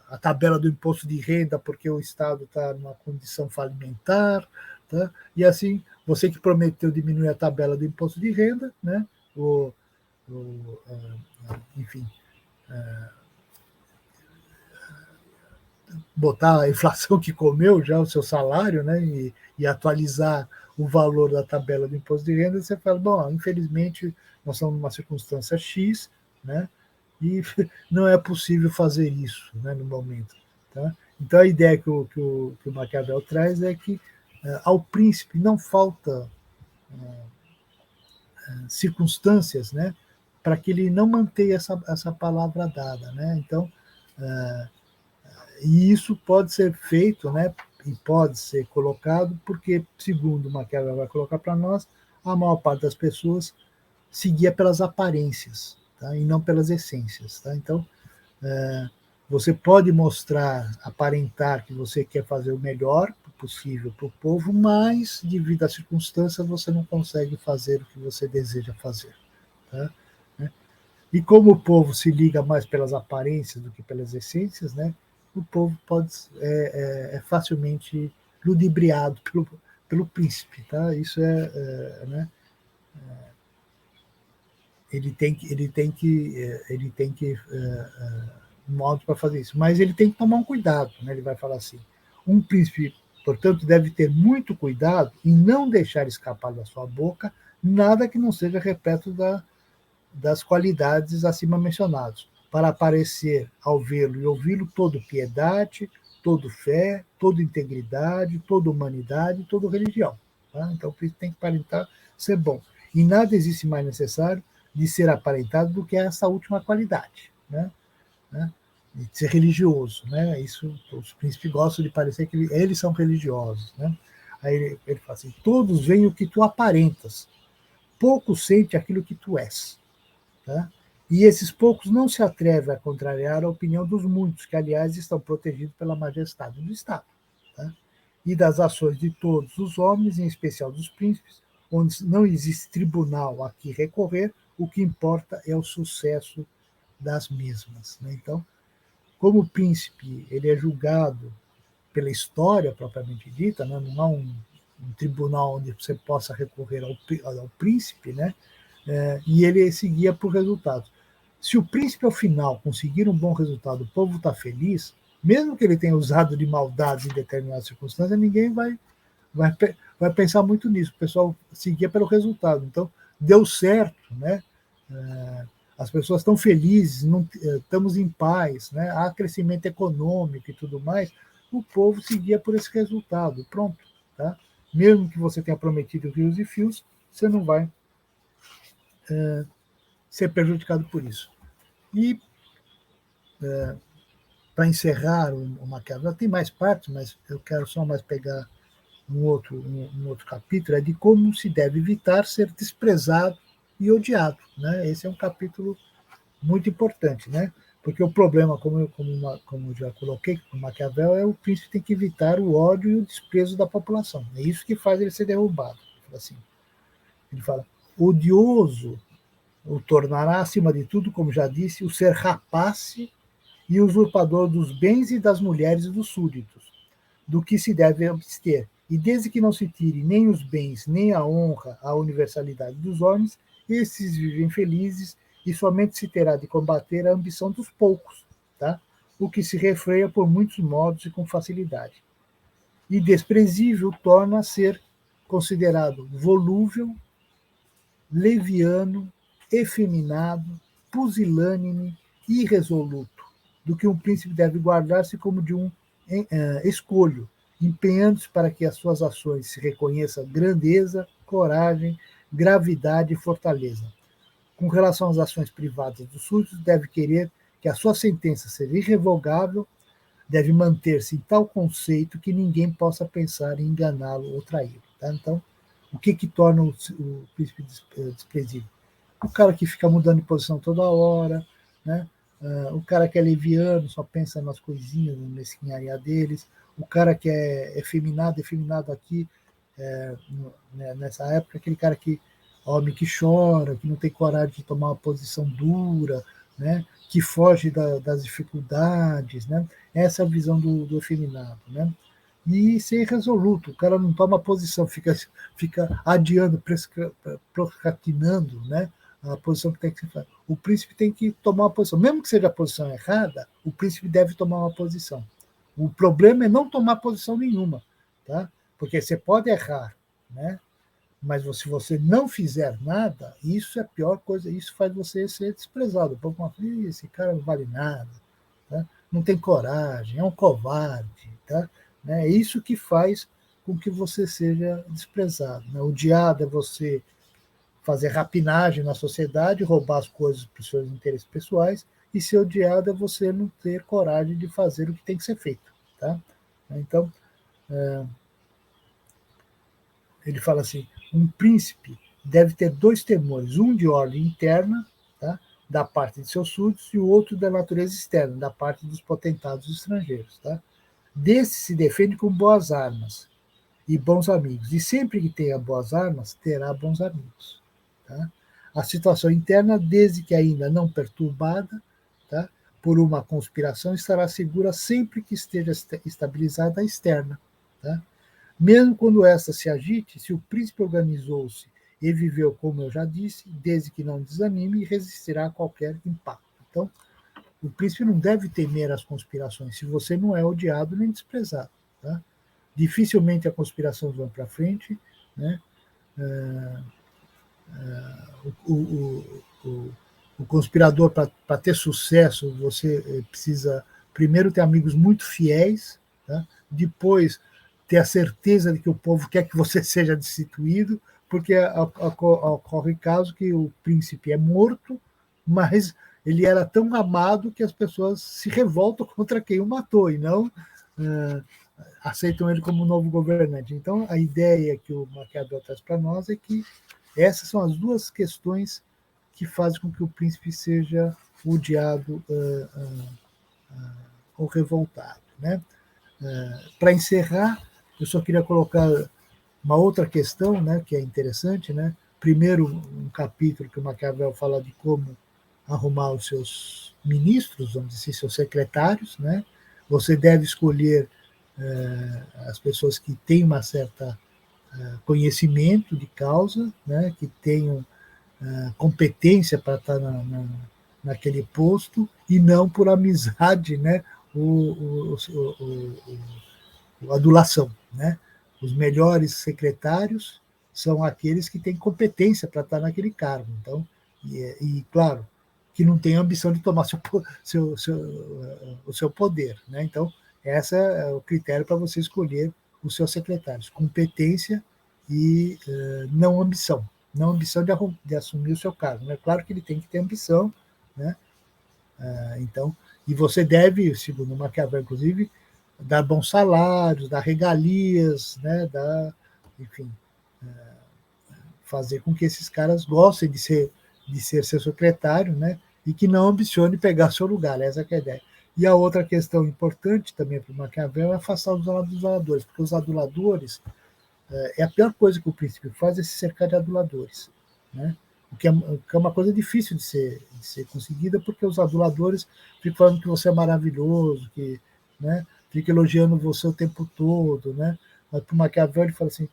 Speaker 1: a tabela do imposto de renda porque o Estado está numa condição falimentar, tá? E assim, você que prometeu diminuir a tabela do imposto de renda, né, enfim, botar a inflação que comeu já o seu salário, né, e atualizar o valor da tabela do imposto de renda, você fala, bom, infelizmente nós estamos numa circunstância X, né, e não é possível fazer isso, né, no momento. Tá? Então a ideia que o Maquiavel traz é que ao príncipe não falta circunstâncias, né, para que ele não mantenha essa palavra dada, né? Então, e isso pode ser feito, né, e pode ser colocado porque, segundo Maquiavel vai colocar para nós, a maior parte das pessoas seguia pelas aparências, tá? E não pelas essências. Tá? Então, você pode mostrar, aparentar que você quer fazer o melhor possível para o povo, mas, devido às circunstâncias, você não consegue fazer o que você deseja fazer. Tá? E como o povo se liga mais pelas aparências do que pelas essências, né, o povo é facilmente ludibriado pelo príncipe. Tá? Isso né, ele tem que um modo para fazer isso, mas ele tem que tomar um cuidado, né? Ele vai falar assim: um príncipe, portanto, deve ter muito cuidado em não deixar escapar da sua boca nada que não seja repleto das qualidades acima mencionadas, para aparecer ao vê-lo e ouvi-lo todo piedade, todo fé, toda integridade, toda humanidade, toda religião. Tá? Então o príncipe tem que aparentar ser bom. E nada existe mais necessário de ser aparentado do que essa última qualidade, né? De ser religioso, né? Isso, os príncipes gostam de parecer que eles são religiosos, né? Aí ele fala assim: todos veem o que tu aparentas, poucos sentem aquilo que tu és, tá? E esses poucos não se atrevem a contrariar a opinião dos muitos, que aliás estão protegidos pela majestade do Estado, tá? E das ações de todos os homens, em especial dos príncipes, onde não existe tribunal a que recorrer, o que importa é o sucesso das mesmas. Né? Então, como o príncipe ele é julgado pela história propriamente dita, né? Não há um tribunal onde você possa recorrer ao príncipe, né? E ele seguia por resultados. Se o príncipe, ao final, conseguir um bom resultado, o povo está feliz, mesmo que ele tenha usado de maldade em determinadas circunstâncias, ninguém vai pensar muito nisso. O pessoal seguia pelo resultado. Então, deu certo, né? As pessoas estão felizes, estamos em paz, né? Há crescimento econômico e tudo mais. O povo seguia por esse resultado. Pronto. Tá? Mesmo que você tenha prometido rios e fios, você não vai ser prejudicado por isso. E, para encerrar o Maquiavel, tem mais partes, mas eu quero só mais pegar um outro capítulo, é de como se deve evitar ser desprezado e odiado. Né? Esse é um capítulo muito importante. Né? Porque o problema, como já coloquei, com Maquiavel, é o príncipe tem que evitar o ódio e o desprezo da população. É isso que faz ele ser derrubado. Assim, ele fala, odioso o tornará, acima de tudo, como já disse, o ser rapace e usurpador dos bens e das mulheres e dos súditos, do que se deve abster. E desde que não se tire nem os bens, nem a honra, a universalidade dos homens, esses vivem felizes e somente se terá de combater a ambição dos poucos, tá? O que se refreia por muitos modos e com facilidade. E desprezível torna a ser considerado volúvel, leviano, efeminado, pusilânime, irresoluto, do que um príncipe deve guardar-se como de um escolho, empenhando-se para que as suas ações se reconheçam grandeza, coragem, gravidade e fortaleza. Com relação às ações privadas dos súditos, deve querer que a sua sentença seja irrevogável, deve manter-se em tal conceito que ninguém possa pensar em enganá-lo ou traí-lo. Tá? Então, o que torna o príncipe desprezível? O cara que fica mudando de posição toda hora, né? O cara que é leviano, só pensa nas coisinhas, na mesquinharia deles, o cara que é efeminado aqui, nessa época, aquele cara que homem que chora, que não tem coragem de tomar uma posição dura, né? Que foge das dificuldades, né? Essa é a visão do efeminado, né? E ser resoluto, o cara não toma posição, fica adiando, procrastinando, né? A posição que tem que ser feita. O príncipe tem que tomar uma posição, mesmo que seja a posição errada, o príncipe deve tomar uma posição. O problema é não tomar posição nenhuma, tá? Porque você pode errar, né? Mas se você não fizer nada, isso é a pior coisa, isso faz você ser desprezado. Esse cara não vale nada, tá? Não tem coragem, é um covarde. Tá? É isso que faz com que você seja desprezado. Né? Odiado é você fazer rapinagem na sociedade, roubar as coisas para os seus interesses pessoais, e ser odiado é você não ter coragem de fazer o que tem que ser feito. Tá? Então, ele fala assim, um príncipe deve ter dois temores, um de ordem interna, tá? Da parte de seus súditos, e o outro da natureza externa, da parte dos potentados estrangeiros. Tá? Desse se defende com boas armas e bons amigos, e sempre que tenha boas armas, terá bons amigos. Tá? A situação interna, desde que ainda não perturbada, tá? Por uma conspiração, estará segura sempre que esteja estabilizada a externa. Tá? Mesmo quando esta se agite, se o príncipe organizou-se e viveu, como eu já disse, desde que não desanime, resistirá a qualquer impacto. Então, o príncipe não deve temer as conspirações, se você não é odiado nem desprezado. Tá? Dificilmente a conspiração vai para frente, né? O conspirador, para ter sucesso, você precisa primeiro ter amigos muito fiéis, tá? Depois ter a certeza de que o povo quer que você seja destituído, porque ocorre caso que o príncipe é morto, mas ele era tão amado que as pessoas se revoltam contra quem o matou e não aceitam ele como novo governante. Então, a ideia que o Maquiavel traz para nós é que essas são as duas questões que fazem com que o príncipe seja odiado ou revoltado. Né? Para encerrar, eu só queria colocar uma outra questão, né, que é interessante. Né? Primeiro, um capítulo que o Maquiavel fala de como arrumar os seus ministros, vamos dizer, seus secretários. Né? Você deve escolher as pessoas que têm uma certa conhecimento de causa, né, que tenham competência para estar naquele posto, e não por amizade, né, adulação. Né? Os melhores secretários são aqueles que têm competência para estar naquele cargo. Então, claro, que não tem ambição de tomar o seu poder. Né? Então, esse é o critério para você escolher os seus secretários: competência e não ambição. Não ambição de assumir o seu cargo. Né? Claro que ele tem que ter ambição, né? Então, e você deve, segundo Maquiavel, inclusive, dar bons salários, dar regalias, né? Enfim, fazer com que esses caras gostem de ser seu secretário, né? e que não ambicione pegar seu lugar, essa que é a ideia. E a outra questão importante também para o Maquiavel é afastar os aduladores, porque os aduladores, a pior coisa que o príncipe faz é se cercar de aduladores, né? O que é uma coisa difícil de ser conseguida, porque os aduladores ficam falando que você é maravilhoso, que, né, fica elogiando você o tempo todo, né? Mas para o Maquiavel ele fala assim,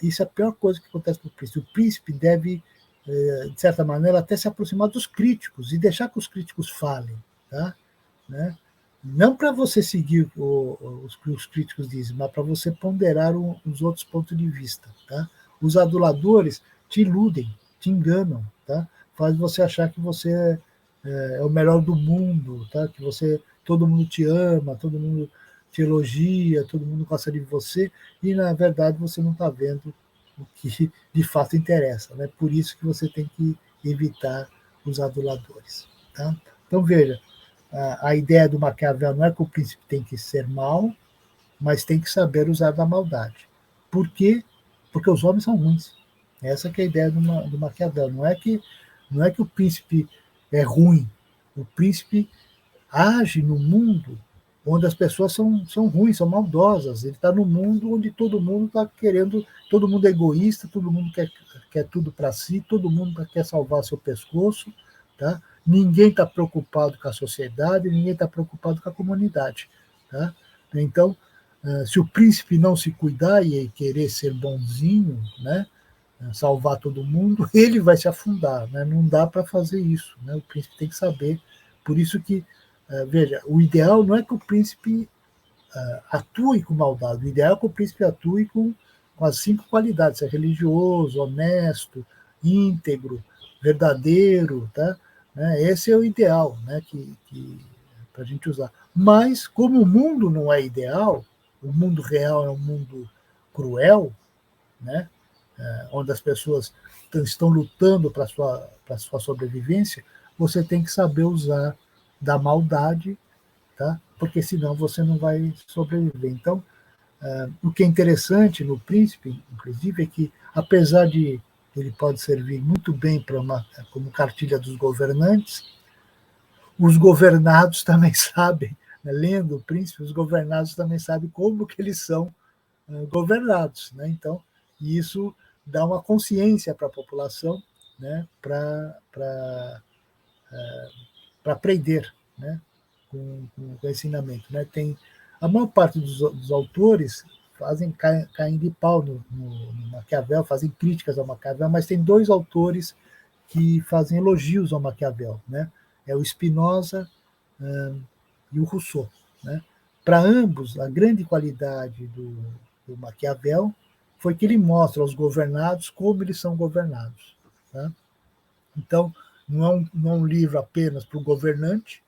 Speaker 1: isso é a pior coisa que acontece para o príncipe. O príncipe deve, de certa maneira, até se aproximar dos críticos e deixar que os críticos falem, tá? Né? Não para você seguir os que os críticos dizem, mas para você ponderar os outros pontos de vista. Tá? Os aduladores te iludem, te enganam, tá? Faz você achar que você é o melhor do mundo, tá? Que todo mundo te ama, todo mundo te elogia, todo mundo gosta de você, e na verdade você não está vendo o que de fato interessa. Né? Por isso que você tem que evitar os aduladores. Tá? Então veja, a ideia do Maquiavel não é que o príncipe tem que ser mau, mas tem que saber usar da maldade. Por quê? Porque os homens são ruins. Essa que é a ideia do Maquiavel. Não é que o príncipe é ruim. O príncipe age no mundo onde as pessoas são ruins, são maldosas. Ele está no mundo onde todo mundo está querendo, todo mundo é egoísta, todo mundo quer tudo para si, todo mundo quer salvar seu pescoço, tá? Ninguém está preocupado com a sociedade, ninguém está preocupado com a comunidade. Tá? Então, se o príncipe não se cuidar e querer ser bonzinho, né, salvar todo mundo, ele vai se afundar. Né? Não dá para fazer isso. Né? O príncipe tem que saber. Por isso que, veja, o ideal não é que o príncipe atue com maldade, o ideal é que o príncipe atue com as 5 qualidades: ser religioso, honesto, íntegro, verdadeiro, tá? Esse é o ideal, né, para a gente usar. Mas, como o mundo não é ideal, o mundo real é um mundo cruel, né, onde as pessoas estão lutando para a sua sobrevivência, você tem que saber usar da maldade, tá? Porque senão você não vai sobreviver. Então, o que é interessante no príncipe, inclusive, é que, apesar de ele pode servir muito bem como cartilha dos governantes, os governados também sabem, né? Lendo o príncipe, os governados também sabem como que eles são governados. Né? Então, isso dá uma consciência para a população, né? Para aprender, né? com o ensinamento. Né? A maior parte dos autores caem de pau no Maquiavel, fazem críticas ao Maquiavel, mas tem 2 autores que fazem elogios ao Maquiavel, né? É o Spinoza e o Rousseau. Né? Para ambos, a grande qualidade do Maquiavel foi que ele mostra aos governados como eles são governados. Tá? Então, não é um livro apenas para o governante,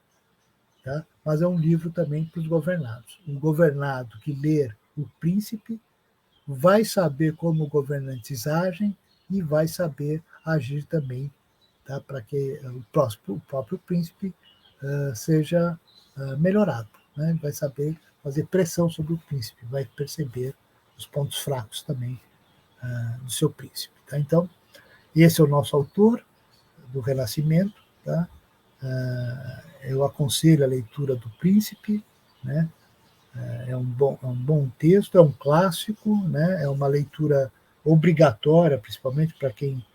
Speaker 1: tá? Mas é um livro também para os governados. Um governado que ler O Príncipe vai saber como governantes agem e vai saber agir também, tá? Para que o próprio príncipe seja melhorado. Né? Vai saber fazer pressão sobre o príncipe, vai perceber os pontos fracos também do seu príncipe. Tá? Então, esse é o nosso autor do Renascimento. Tá? Eu aconselho a leitura do Príncipe, né? É um bom texto, é um clássico, né? É uma leitura obrigatória, principalmente para quem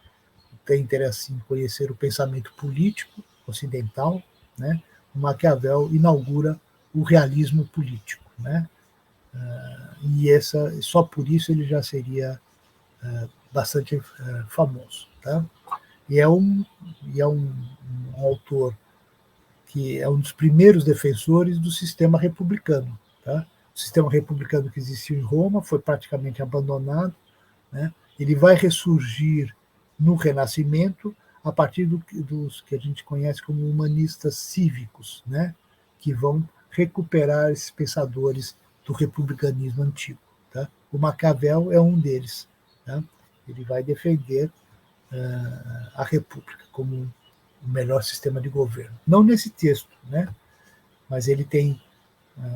Speaker 1: tem interesse em conhecer o pensamento político ocidental. Né? O Maquiavel inaugura o realismo político. Né? E só por isso ele já seria bastante famoso. Tá? E é um autor que é um dos primeiros defensores do sistema republicano. Tá? O sistema republicano que existiu em Roma foi praticamente abandonado. Né? Ele vai ressurgir no Renascimento a partir dos que a gente conhece como humanistas cívicos, né? Que vão recuperar esses pensadores do republicanismo antigo. Tá? O Maquiavel é um deles. Tá? Ele vai defender a República como o melhor sistema de governo. Não nesse texto, né? Mas ele tem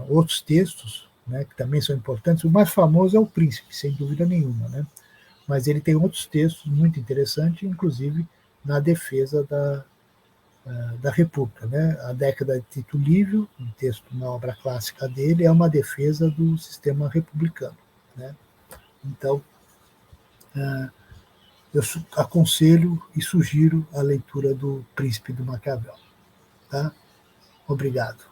Speaker 1: outros textos, né, que também são importantes. O mais famoso é O Príncipe, sem dúvida nenhuma. Né? Mas ele tem outros textos muito interessantes, inclusive na defesa da República. Né? A década de Tito Livio, um texto, uma obra clássica dele, é uma defesa do sistema republicano. Né? Então, eu aconselho e sugiro a leitura do Príncipe do Maquiavel. Tá? Obrigado.